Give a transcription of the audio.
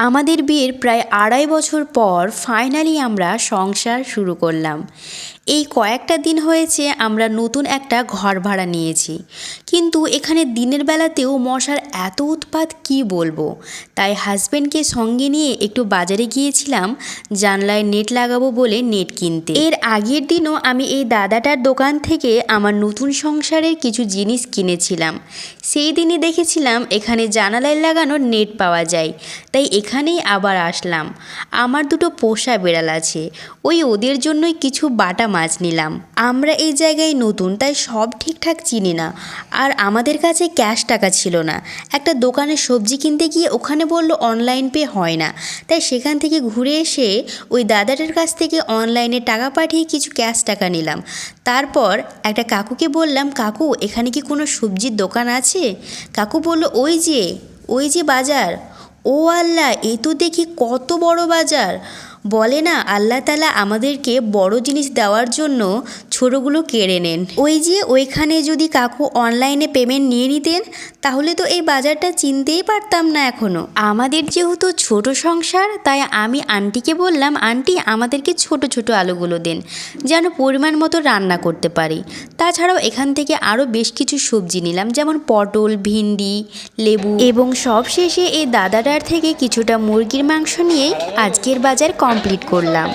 আমাদের বিয়ের প্রায় ২.৫ বছর পর ফাইনালি আমরা সংসার শুরু করলাম। এই কয়েকটা দিন হয়েছে আমরা নতুন একটা ঘর ভাড়া নিয়েছি, কিন্তু এখানে দিনের বেলাতেও মশার এত উৎপাত কি বলবো। তাই হাজব্যান্ডকে সঙ্গে নিয়ে একটু বাজারে গিয়েছিলাম জানলায় নেট লাগাবো বলে নেট কিনতে। এর আগের দিনও আমি এই দাদাটার দোকান থেকে আমার নতুন সংসারের কিছু জিনিস কিনেছিলাম। সেই দিনই দেখেছিলাম এখানে জানালায় লাগানো নেট পাওয়া যায়, তাই এখানেই আবার আসলাম। আমার দুটো পোষা বিড়াল আছে, ওদের জন্যই কিছু বাটা মাছ নিলাম। আমরা এই জায়গায় নতুন, তাই সব ঠিকঠাক চিনি না, আর আমাদের কাছে ক্যাশ টাকা ছিল না। একটা দোকানে সবজি কিনতে গিয়ে ওখানে বলল অনলাইন পে হয় না, তাই সেখান থেকে ঘুরে এসে ওই দাদাটার কাছ থেকে অনলাইনে টাকা পাঠিয়ে কিছু ক্যাশ টাকা নিলাম। তারপর একটা কাকুকে বললাম, কাকু এখানে কি কোনো সবজির দোকান আছে? কাকু বলল ওই যে বাজার। ও আল্লাহ, এ তো দেখি কত বড় বাজার। বলে না আল্লাহ তাআলা আমাদেরকে বড় জিনিস দেওয়ার জন্য ছোটোগুলো কেড়ে নেন। ওইখানে যদি কাকু অনলাইনে পেমেন্ট নিয়ে নিতেন তাহলে তো এই বাজারটা চিনতেই পারতাম না এখনও। আমাদের যেহেতু ছোট সংসার, তাই আমি আন্টিকে বললাম, আন্টি আমাদেরকে ছোট ছোট আলুগুলো দেন, যেন পরিমাণ মতো রান্না করতে পারি। তাছাড়াও এখান থেকে আরও বেশ কিছু সবজি নিলাম, যেমন পটল, ভিন্ডি, লেবু, এবং সব শেষে এই দাদাটার থেকে কিছুটা মুরগির মাংস নিয়েই আজকের বাজার কমপ্লিট করলাম।